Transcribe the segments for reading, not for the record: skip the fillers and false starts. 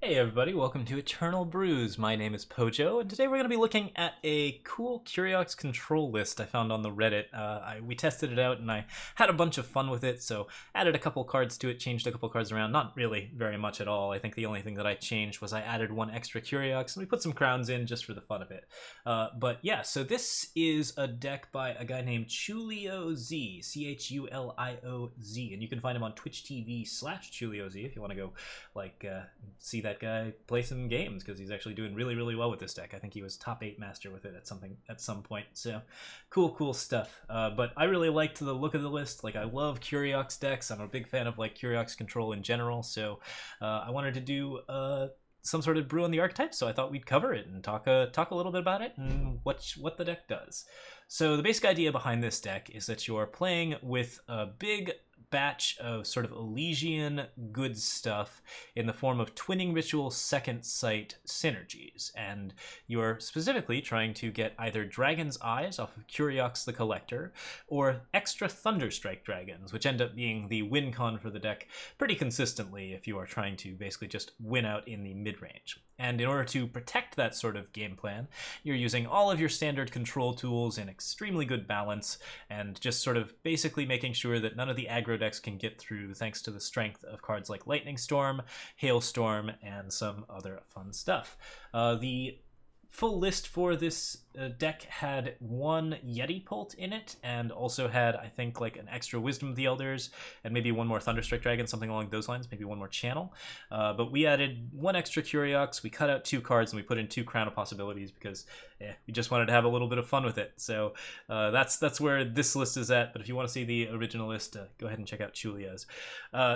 Hey everybody, welcome to Eternal Brews. My name is Pojo, and today we're going to be looking at a cool Curiox control list I found on the Reddit. We tested it out and I had a bunch of fun with it, so added a couple cards to it, changed a couple cards around. Not really very much at all. I think the only thing that I changed was I added one extra Curiox and we put some crowns in just for the fun of it. But yeah, so this is a deck by a guy named ChulioZ, C-H-U-L-I-O-Z, and you can find him on Twitch TV/ChulioZ if you want to go see that guy play some games, because he's actually doing really well with this deck. I think he was top 8 master with it at some point. So cool stuff. But I really liked the look of the list. Like, I love Curiox decks. I'm a big fan of like Curiox control in general. So I wanted to do some sort of brew on the archetype, so I thought we'd cover it and talk a little bit about it and what the deck does. So the basic idea behind this deck is that you're playing with a big batch of sort of Elysian good stuff in the form of Twinning Ritual Second Sight synergies, and you're specifically trying to get either Dragon's Eyes off of Curiox the Collector or extra Thunderstrike dragons, which end up being the win con for the deck pretty consistently if you are trying to basically just win out in the mid-range. And in order to protect that sort of game plan, you're using all of your standard control tools in extremely good balance, and just sort of basically making sure that none of the aggro decks can get through, thanks to the strength of cards like Lightning Storm, Hailstorm, and some other fun stuff. The full list for this deck had one Yeti Pult in it, and also had, I think, like an extra Wisdom of the Elders, and maybe one more Thunderstrike Dragon, something along those lines, maybe one more Channel. But we added one extra Curiox, we cut out 2 cards, and we put in 2 Crown of Possibilities, because we just wanted to have a little bit of fun with it. So that's where this list is at, but if you want to see the original list, go ahead and check out Chulio's.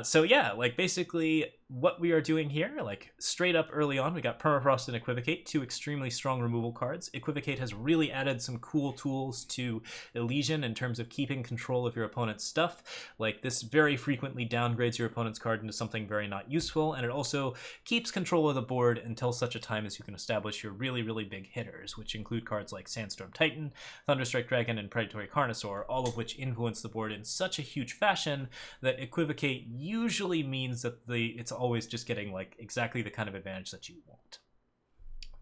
So yeah, like, basically what we are doing here, like, straight up early on, we got Permafrost and Equivocate, 2 extremely strong removal cards. Equivocate has really added some cool tools to Elysian in terms of keeping control of your opponent's stuff. Like, this very frequently downgrades your opponent's card into something very not useful, and it also keeps control of the board until such a time as you can establish your really big hitters, which include cards like Sandstorm Titan, Thunderstrike Dragon, and Predatory Carnosaur, all of which influence the board in such a huge fashion that Equivocate usually means that it's always just getting like exactly the kind of advantage that you want.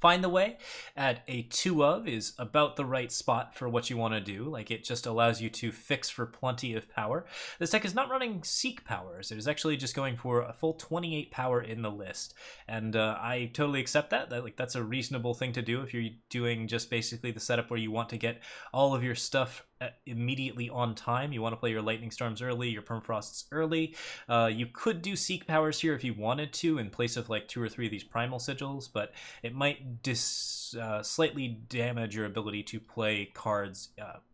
Find the Way at a 2 of is about the right spot for what you want to do. Like, it just allows you to fix for plenty of power. This deck is not running Seek powers. It is actually just going for a full 28 power in the list. And I totally accept that. That's a reasonable thing to do if you're doing just basically the setup where you want to get all of your stuff immediately on time. You want to play your Lightning Storms early, your Permafrosts early. You could do Seek powers here if you wanted to, in place of like 2 or 3 of these Primal Sigils, but it might slightly damage your ability to play cards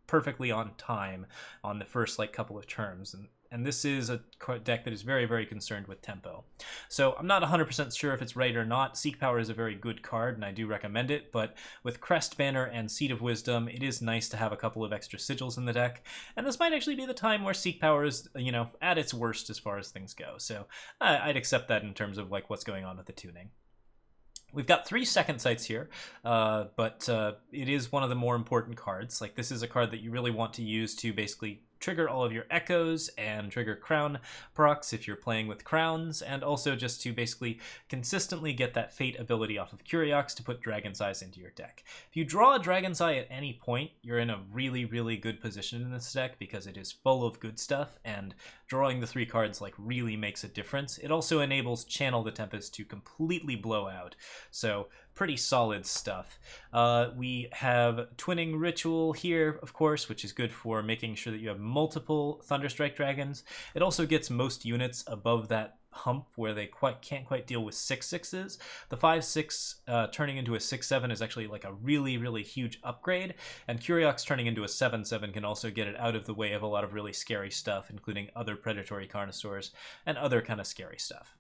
perfectly on time on the first like couple of turns. And this is a deck that is very concerned with tempo. So I'm not 100% sure if it's right or not. Seek Power is a very good card, and I do recommend it, but with Crest Banner and Seed of Wisdom, it is nice to have a couple of extra sigils in the deck, and this might actually be the time where Seek Power is, at its worst as far as things go. So I'd accept that in terms of like what's going on with the tuning. We've got 3 second sights here, but it is one of the more important cards. Like, this is a card that you really want to use to basically trigger all of your echoes and trigger crown procs if you're playing with crowns, and also just to basically consistently get that Fate ability off of Curiox to put Dragon's Eyes into your deck. If you draw a Dragon's Eye at any point, you're in a really good position in this deck, because it is full of good stuff, and drawing the 3 cards like really makes a difference. It also enables Channel the Tempest to completely blow out, so pretty solid stuff. We have Twinning Ritual here, of course, which is good for making sure that you have multiple Thunderstrike Dragons. It also gets most units above that hump where they can't quite deal with 6/6s. The 5/6 turning into a 6/7 is actually like a really huge upgrade, and Curiox turning into a 7/7 can also get it out of the way of a lot of really scary stuff, including other Predatory Carnosaurs and other kind of scary stuff.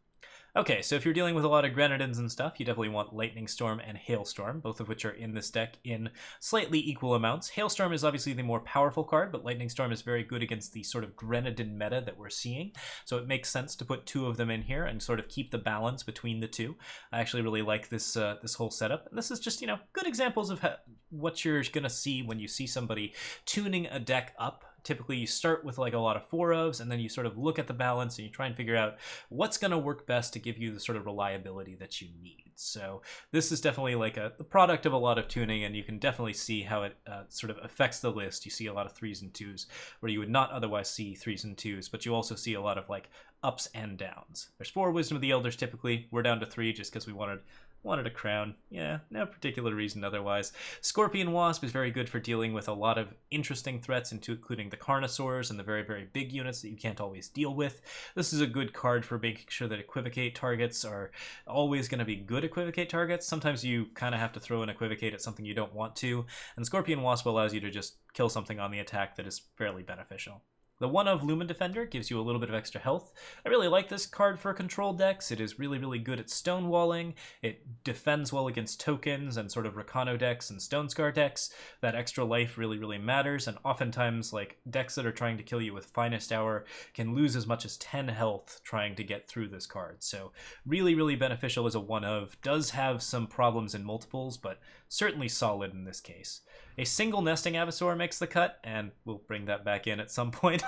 Okay, so if you're dealing with a lot of Grenadins and stuff, you definitely want Lightning Storm and Hailstorm, both of which are in this deck in slightly equal amounts. Hailstorm is obviously the more powerful card, but Lightning Storm is very good against the sort of Grenadin meta that we're seeing, so it makes sense to put 2 of them in here and sort of keep the balance between the 2. I actually really like this this whole setup, and this is just, good examples of what you're going to see when you see somebody tuning a deck up typically you start with like a lot of 4-ofs, and then you sort of look at the balance and you try and figure out what's going to work best to give you the sort of reliability that you need. So this is definitely like the product of a lot of tuning, and you can definitely see how it sort of affects the list. You see a lot of 3s and 2s where you would not otherwise see 3s and 2s, but you also see a lot of like ups and downs. There's 4 Wisdom of the Elders typically. We're down to 3 just because we wanted a crown. Yeah, no particular reason otherwise. Scorpion Wasp is very good for dealing with a lot of interesting threats, including the Carnosaurs and the very, very big units that you can't always deal with. This is a good card for making sure that Equivocate targets are always going to be good Equivocate targets. Sometimes you kind of have to throw an Equivocate at something you don't want to, and Scorpion Wasp allows you to just kill something on the attack that is fairly beneficial. The 1-of Lumen Defender gives you a little bit of extra health. I really like this card for control decks. It is really, really good at stonewalling. It defends well against tokens and sort of Rakano decks and Stone Scar decks. That extra life really, really matters, and oftentimes like decks that are trying to kill you with Finest Hour can lose as much as 10 health trying to get through this card. So really, really beneficial as a 1-of. Does have some problems in multiples, but certainly solid in this case. A single Nesting Avisaur makes the cut, and we'll bring that back in at some point.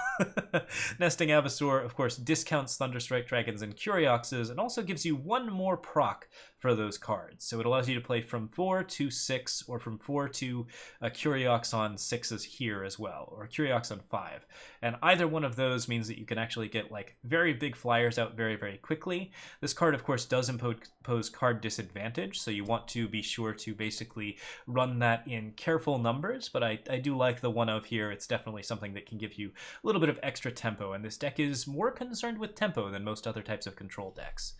Nesting Avisaur, of course, discounts Thunderstrike dragons and Curioxes, and also gives you 1 more proc for those cards. So it allows you to play from 4 to 6, or from 4 to a Curiox on 6s here as well, or a Curiox on 5. And either one of those means that you can actually get like very big flyers out very, very quickly. This card, of course, does impose card disadvantage, so you want to be sure to basically run that in careful numbers, but I do like the 1-of here. It's definitely something that can give you a little bit of extra tempo, and this deck is more concerned with tempo than most other types of control decks.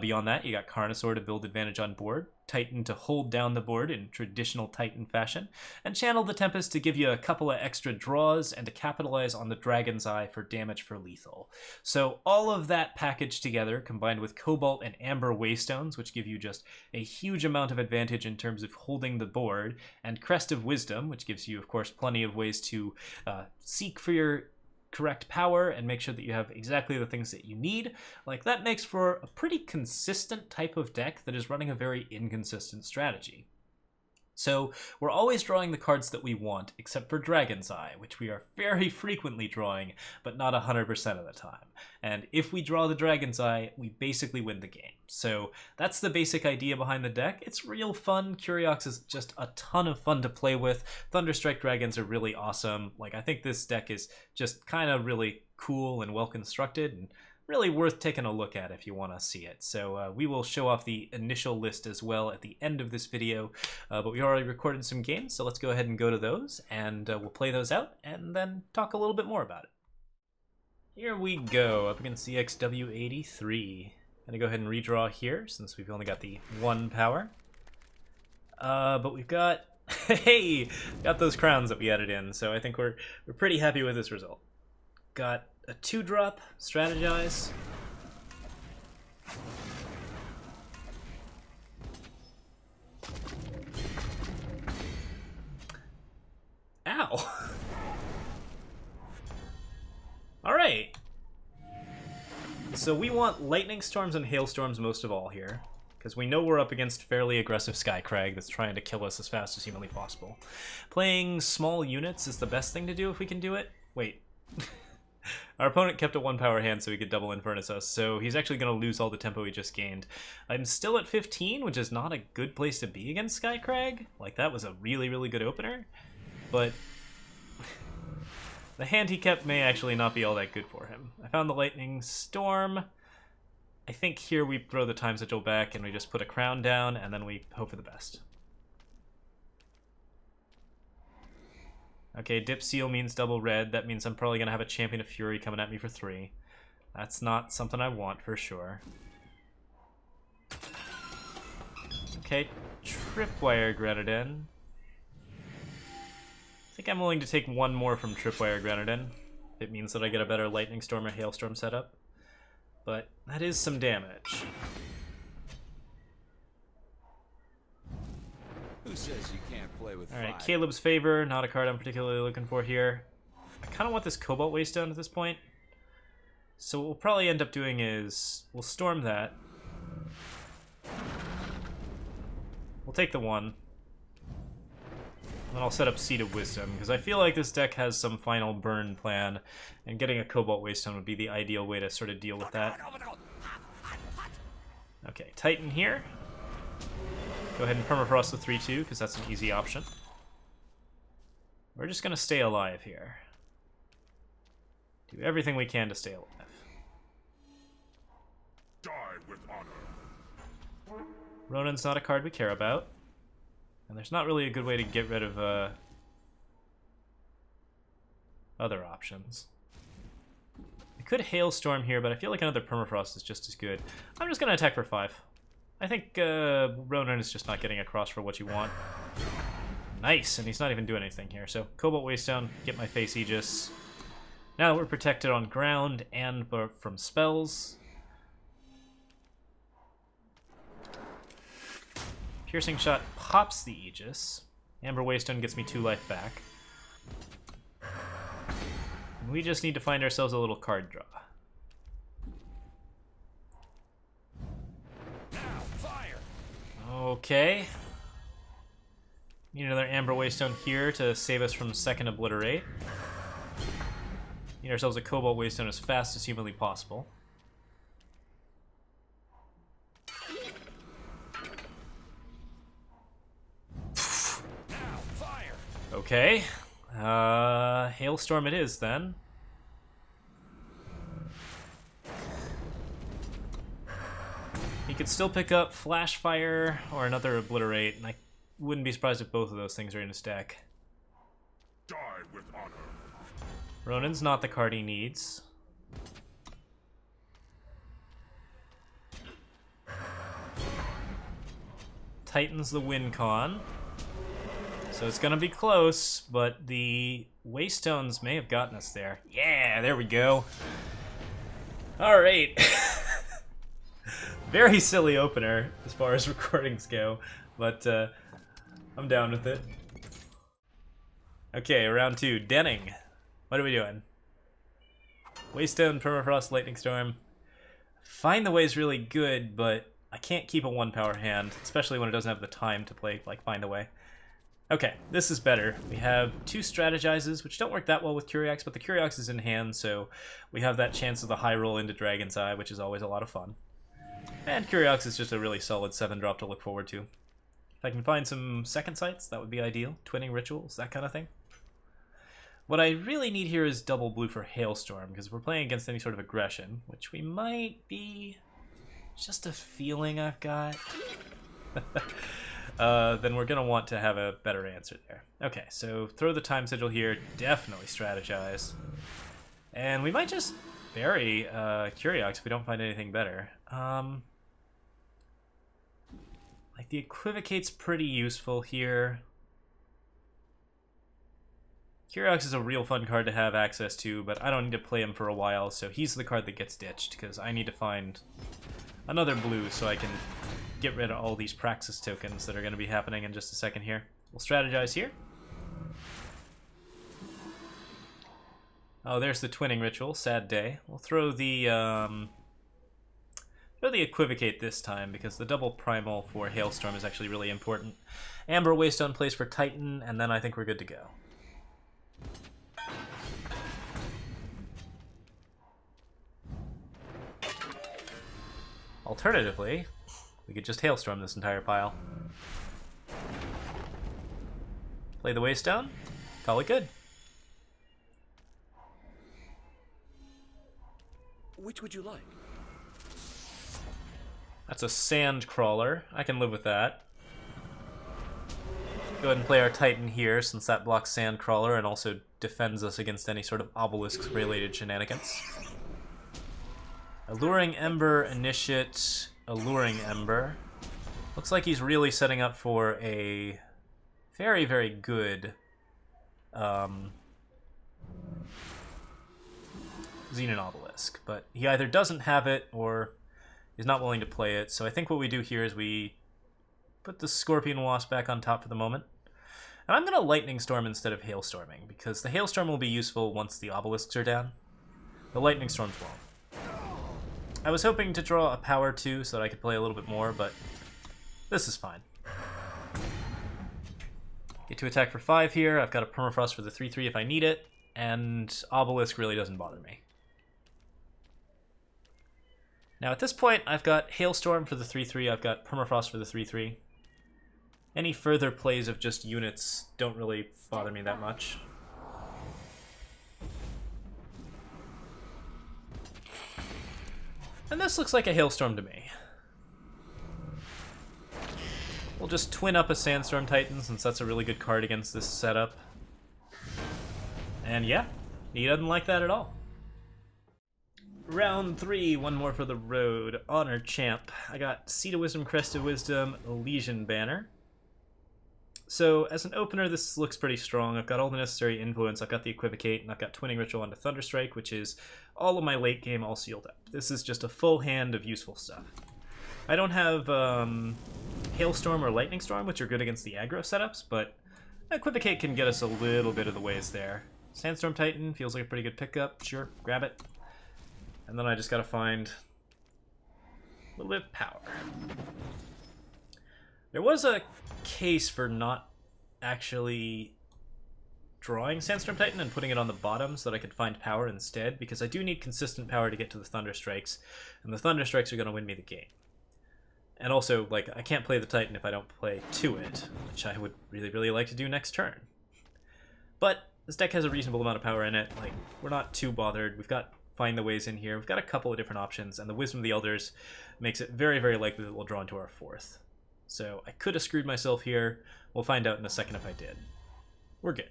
Beyond that, you got Carnosaur to build advantage on board, Titan to hold down the board in traditional Titan fashion, and Channel the Tempest to give you a couple of extra draws and to capitalize on the Dragon's Eye for damage for lethal. So all of that packaged together, combined with Cobalt and Amber Waystones, which give you just a huge amount of advantage in terms of holding the board, and Crest of Wisdom, which gives you, of course, plenty of ways to seek for your correct power and make sure that you have exactly the things that you need. Like, that makes for a pretty consistent type of deck that is running a very inconsistent strategy. So we're always drawing the cards that we want, except for Dragon's Eye, which we are very frequently drawing, but not 100% of the time. And if we draw the Dragon's Eye, we basically win the game. So that's the basic idea behind the deck. It's real fun. Curiox is just a ton of fun to play with. Thunderstrike dragons are really awesome. Like, I think this deck is just kind of really cool and well constructed, and really worth taking a look at if you want to see it. So we will show off the initial list as well at the end of this video, but we already recorded some games, so let's go ahead and go to those, and we'll play those out and then talk a little bit more about it. Here we go, up against the XW83. Gonna go ahead and redraw here since we've only got the 1 power. But we've got, hey, got those crowns that we added in, so I think we're pretty happy with this result. Got a 2-drop, Strategize. Ow! Alright. So we want Lightning Storms and Hailstorms most of all here, because we know we're up against fairly aggressive Skycrag that's trying to kill us as fast as humanly possible. Playing small units is the best thing to do if we can do it. Wait. Our opponent kept a 1-power hand so he could double Infernus us, so he's actually going to lose all the tempo he just gained. I'm still at 15, which is not a good place to be against Skycrag. Like, that was a really, really good opener, but the hand he kept may actually not be all that good for him. I found the Lightning Storm. I think here we throw the Time Sigil back and we just put a crown down, and then we hope for the best. Okay, Dip Seal means double red. That means I'm probably going to have a Champion of Fury coming at me for 3. That's not something I want for sure. Okay, Tripwire Grenadin. I think I'm willing to take 1 more from Tripwire Grenadin. It means that I get a better Lightning Storm or Hailstorm setup. But that is some damage. Who says you can't play with fire? Alright, Caleb's Favor, not a card I'm particularly looking for here. I kind of want this Cobalt Waystone at this point. So what we'll probably end up doing is we'll storm that. We'll take the 1. then I'll set up Seed of Wisdom, because I feel like this deck has some final burn plan, and getting a Cobalt Waystone would be the ideal way to sort of deal with that. Okay, Titan here. Go ahead and Permafrost the 3-2, because that's an easy option. We're just going to stay alive here. Do everything we can to stay alive. Die with honor. Ronin's not a card we care about. And there's not really a good way to get rid of other options. I could Hailstorm here, but I feel like another Permafrost is just as good. I'm just going to attack for 5. I think Ronin is just not getting across for what you want. Nice, and he's not even doing anything here. So Cobalt Waystone, get my face Aegis. Now that we're protected on ground and from spells. Piercing Shot pops the Aegis. Amber Waystone gets me 2 life back. And we just need to find ourselves a little card draw. Now, fire! Okay. Need another Amber Waystone here to save us from second Obliterate. Need ourselves a Cobalt Waystone as fast as humanly possible. Okay, Hailstorm it is then. He could still pick up Flash Fire or another Obliterate, and I wouldn't be surprised if both of those things are in his deck. Die with honor. Ronin's not the card he needs. Titan's the win con. So it's gonna be close, but the Waystones may have gotten us there. Yeah, there we go. All right. Very silly opener as far as recordings go, but I'm down with it. Okay, round 2, Denning. What are we doing? Waystone, Permafrost, Lightning Storm. Find the Way's really good, but I can't keep a 1-power hand, especially when it doesn't have the time to play like Find the Way. Okay, this is better. We have 2 Strategizes, which don't work that well with Curiox, but the Curiox is in hand, so we have that chance of the high roll into Dragon's Eye, which is always a lot of fun. And Curiox is just a really solid 7-drop to look forward to. If I can find some second sights, that would be ideal. Twinning Rituals, that kind of thing. What I really need here is double blue for Hailstorm, because if we're playing against any sort of aggression, which we might be... just a feeling I've got... then we're going to want to have a better answer there. Okay, so throw the Time Sigil here, definitely Strategize. And we might just bury Curiox if we don't find anything better. Like, the Equivocate's pretty useful here. Curiox is a real fun card to have access to, but I don't need to play him for a while, so he's the card that gets ditched, because I need to find another blue so I can get rid of all these Praxis tokens that are going to be happening in just a second here. We'll Strategize here. Oh, there's the Twinning Ritual. Sad day. We'll throw the Equivocate this time, because the double Primal for Hailstorm is actually really important. Amber Waystone plays for Titan, and then I think we're good to go. Alternatively, we could just Hailstorm this entire pile. Play the Waystone, call it good. Which would you like? That's a Sand Crawler. I can live with that. Go ahead and play our Titan here, since that blocks Sand Crawler and also defends us against any sort of Obelisk-related shenanigans. Alluring Ember, Initiate, Alluring Ember. Looks like he's really setting up for a very, very good Xenon Obelisk, but he either doesn't have it or is not willing to play it, so I think what we do here is we put the Scorpion Wasp back on top for the moment. And I'm going to Lightning Storm instead of Hailstorming, because the Hailstorm will be useful once the Obelisks are down. The Lightning Storms won't. I was hoping to draw a Power 2 so that I could play a little bit more, but this is fine. Get to attack for 5 here. I've got a Permafrost for the 3/3 if I need it, and Obelisk really doesn't bother me. Now at this point, I've got Hailstorm for the 3/3, I've got Permafrost for the 3/3. Any further plays of just units don't really bother me that much. And this looks like a Hailstorm to me. We'll just twin up a Sandstorm Titan since that's a really good card against this setup. And yeah, he doesn't like that at all. Round 3, one more for the road. Honor Champ. I got Seed of Wisdom, Crest of Wisdom, Legion Banner. So as an opener, this looks pretty strong. I've got all the necessary influence. I've got the Equivocate, and I've got Twinning Ritual onto Thunderstrike, which is all of my late game all sealed up. This is just a full hand of useful stuff. I don't have Hailstorm or Lightning Storm, which are good against the aggro setups, but Equivocate can get us a little bit of the ways there. Sandstorm Titan feels like a pretty good pickup. Sure, grab it. And then I just gotta find a little bit of power. There was a case for not actually drawing Sandstorm Titan and putting it on the bottom so that I could find power instead, because I do need consistent power to get to the Thunderstrikes, and the Thunderstrikes are going to win me the game. And also, like, I can't play the Titan if I don't play to it, which I would really, really like to do next turn. But this deck has a reasonable amount of power in it. Like, we're not too bothered. We've got Find the Ways in here. We've got a couple of different options, and the Wisdom of the Elders makes it very, very likely that we'll draw into our 4th. So I could have screwed myself here. We'll find out in a second if I did. We're good.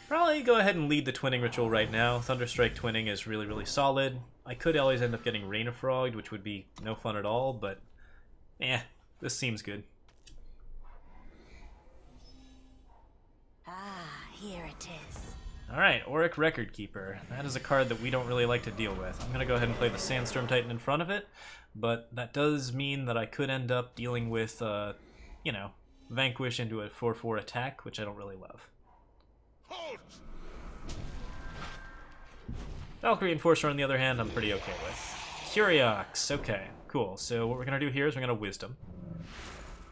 Probably go ahead and lead the Twinning Ritual right now. Thunderstrike Twinning is really, really solid. I could always end up getting Rain of Frogged, which would be no fun at all, but this seems good. Ah, here it is. Alright, Auric Record Keeper. That is a card that we don't really like to deal with. I'm going to go ahead and play the Sandstorm Titan in front of it, but that does mean that I could end up dealing with, you know, Vanquish into a 4/4 attack, which I don't really love. Halt! Valkyrie Enforcer, on the other hand, I'm pretty okay with. Curiox. Okay, cool. So what we're going to do here is we're going to Wisdom.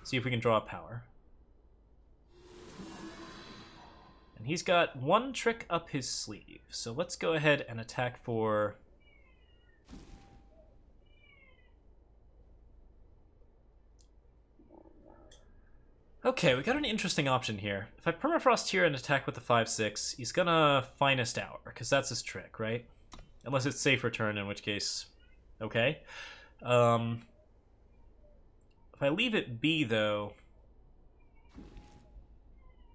See if we can draw a power. And he's got one trick up his sleeve. So let's go ahead and attack for... Okay, we got an interesting option here. If I Permafrost here and attack with the 5/6, he's gonna Finest Hour, because that's his trick, right? Unless it's Safe Return, in which case, okay. If I leave it be, though,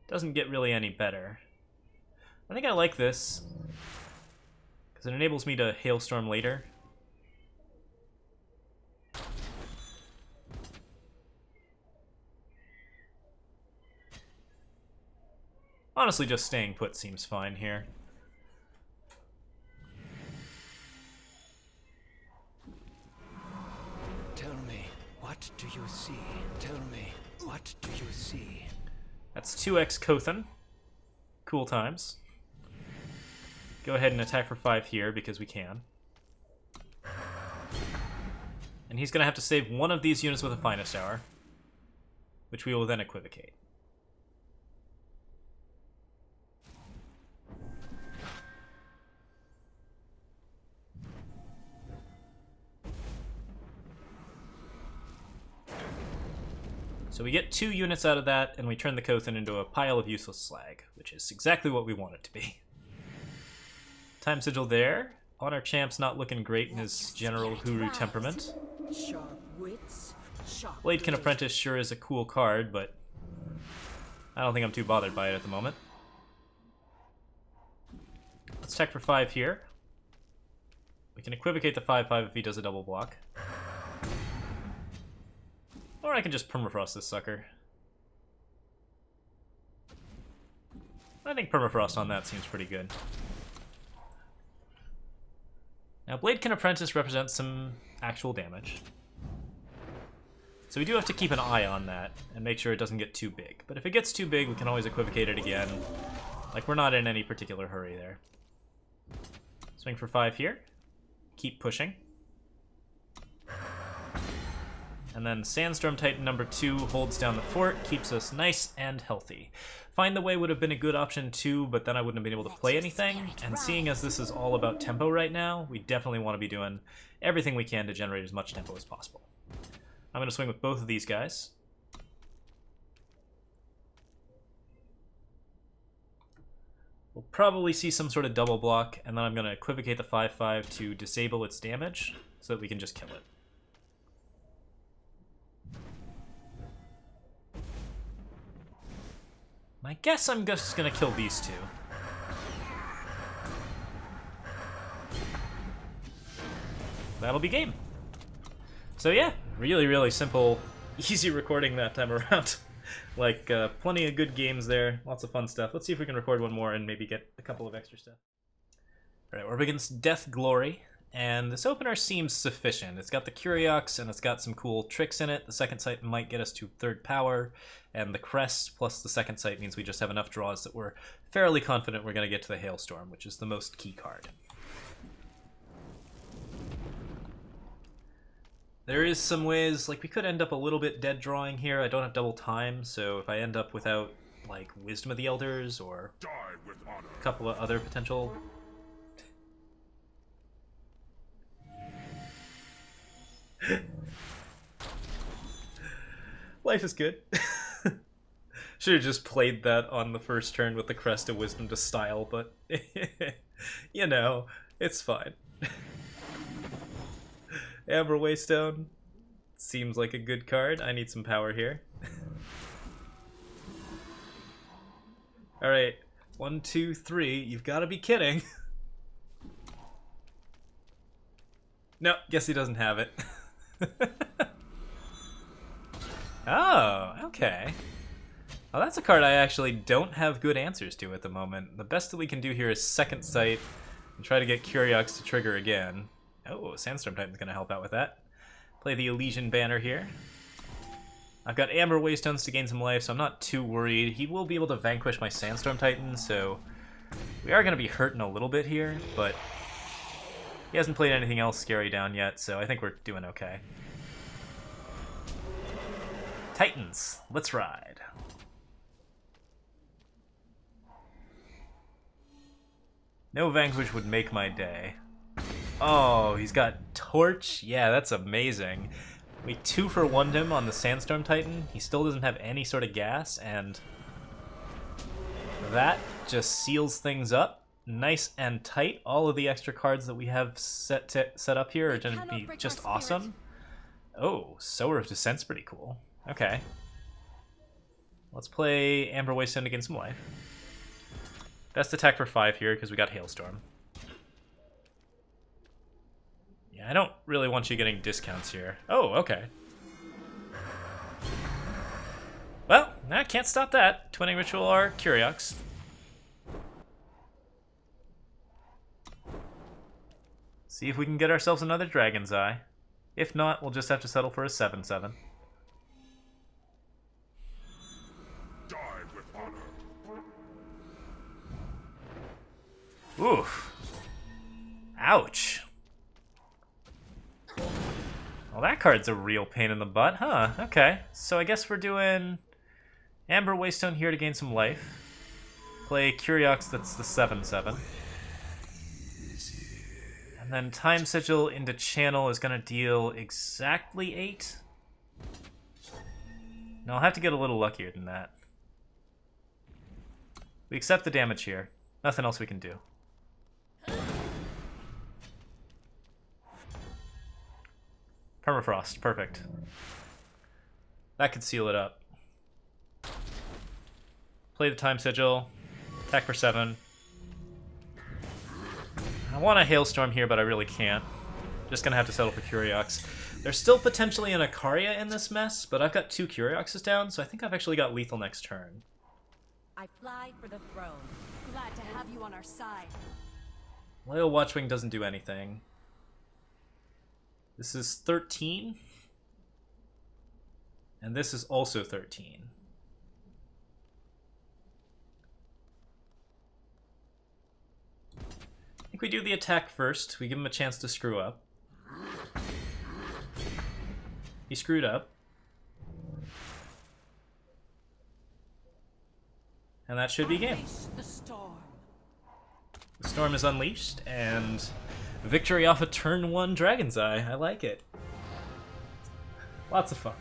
doesn't get really any better. I think I like this, because it enables me to Hailstorm later. Honestly, just staying put seems fine here. Tell me, what do you see? Tell me, what do you see? That's 2x Kothan. Cool times. Go ahead and attack for 5 here, because we can. And he's going to have to save one of these units with a Finest Hour, which we will then Equivocate. So we get 2 units out of that, and we turn the Kothan into a pile of useless slag, which is exactly what we want it to be. Time Sigil there. Honor Champ's not looking great in his general Huru temperament. Sharp wits, sharp Blade Can blade. Apprentice sure is a cool card, but I don't think I'm too bothered by it at the moment. Let's attack for 5 here. We can Equivocate the 5/5 if he does a double block. Or I can just Permafrost this sucker. I think Permafrost on that seems pretty good. Now, Blade Can Apprentice represents some actual damage. So we do have to keep an eye on that and make sure it doesn't get too big. But if it gets too big, we can always Equivocate it again. Like, we're not in any particular hurry there. Swing for 5 here. Keep pushing. And then Sandstorm Titan number 2 holds down the fort, keeps us nice and healthy. Find the Way would have been a good option too, but then I wouldn't have been able to play anything. And seeing as this is all about tempo right now, we definitely want to be doing everything we can to generate as much tempo as possible. I'm going to swing with both of these guys. We'll probably see some sort of double block, and then I'm going to Equivocate the 5/5 to disable its damage so that we can just kill it. I guess I'm just going to kill these two. That'll be game. So yeah, really, really simple, easy recording that time around. Like, plenty of good games there, lots of fun stuff. Let's see if we can record one more and maybe get a couple of extra stuff. Alright, we're up against Death Glory, and this opener seems sufficient. It's got the Curiox, and it's got some cool tricks in it. The second sight might get us to 3rd power, and the Crest plus the second sight means we just have enough draws that we're fairly confident we're going to get to the Hailstorm, which is the most key card. There is some ways, like we could end up a little bit dead drawing here. I don't have double time, so if I end up without, like, Wisdom of the Elders or Die with honor. a couple of other potential... Life is good. Should have just played that on the first turn with the Crest of Wisdom to style, but you know, it's fine. Amber Waystone seems like a good card. I need some power here. Alright, 1, 2, 3. You've got to be kidding. No, guess he doesn't have it. Oh, okay. Well, that's a card I actually don't have good answers to at the moment. The best that we can do here is Second Sight and try to get Curiox to trigger again. Oh, Sandstorm Titan's going to help out with that. Play the Elysian Banner here. I've got Amber Waystones to gain some life, so I'm not too worried. He will be able to vanquish my Sandstorm Titan, so we are going to be hurting a little bit here, but he hasn't played anything else scary down yet, so I think we're doing okay. Titans, let's ride. No vanquish would make my day. Oh, he's got Torch? Yeah, that's amazing. We 2-for-1'd him on the Sandstorm Titan. He still doesn't have any sort of gas, and that just seals things up. Nice and tight. All of the extra cards that we have set up here are going to be just awesome. Oh, Sower of Descent's pretty cool. Okay. Let's play Amber Waystone to gain some life. Best attack for 5 here because we got Hailstorm. Yeah, I don't really want you getting discounts here. Oh, okay. Well, I can't stop that. Twinning Ritual or Curiox. See if we can get ourselves another Dragon's Eye. If not, we'll just have to settle for a 7/7. Die with honor. Oof. Ouch. Well, that card's a real pain in the butt, huh? Okay, so I guess we're doing Amber Waystone here to gain some life. Play Curiox, that's the 7/7. And then Time Sigil into Channel is going to deal exactly 8. No, I'll have to get a little luckier than that. We accept the damage here. Nothing else we can do. Permafrost, perfect. That could seal it up. Play the Time Sigil. Attack for 7. I want a Hailstorm here, but I really can't. Just gonna have to settle for Curiox. There's still potentially an Icaria in this mess, but I've got 2 Curioxes down, so I think I've actually got lethal next turn. I fly for the throne. Glad to have you on our side. Loyal Watchwing doesn't do anything. This is 13. And this is also 13. I think we do the attack first. We give him a chance to screw up. He screwed up. And that should be game. Unleash the storm. The storm is unleashed, and victory off a turn 1 Dragon's Eye. I like it. Lots of fun.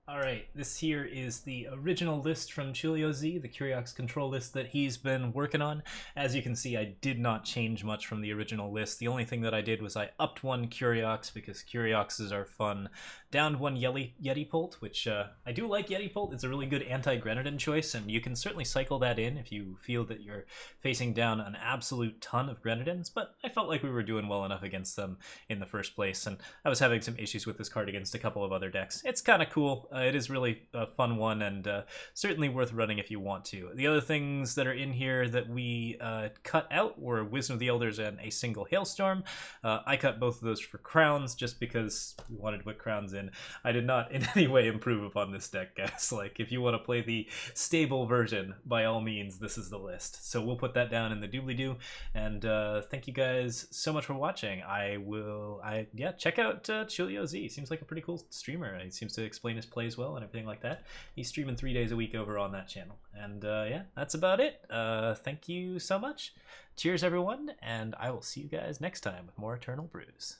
Alright, this here is the original list from Chulio Z, the Curiox control list that he's been working on. As you can see, I did not change much from the original list. The only thing that I did was I upped 1 Curiox, because Curioxes are fun. Downed 1 Yeti Pult, which I do like Yeti Pult. It's a really good anti-Grenadin choice, and you can certainly cycle that in if you feel that you're facing down an absolute ton of Grenadins, but I felt like we were doing well enough against them in the first place, and I was having some issues with this card against a couple of other decks. It's kind of cool. It is really a fun one, and certainly worth running if you want to. The other things that are in here that we cut out were Wisdom of the Elders and a single Hailstorm. I cut both of those for crowns just because we wanted to put crowns in. I did not in any way improve upon this deck, guys. Like, if you want to play the stable version, by all means, this is the list. So we'll put that down in the doobly-doo, and thank you guys so much for watching. Yeah, check out Chulio Z. Seems like a pretty cool streamer. He seems to explain his plays well and everything like that. He's streaming 3 days a week over on that channel. And yeah, that's about it. Thank you so much. Cheers, everyone, and I will see you guys next time with more Eternal Brews.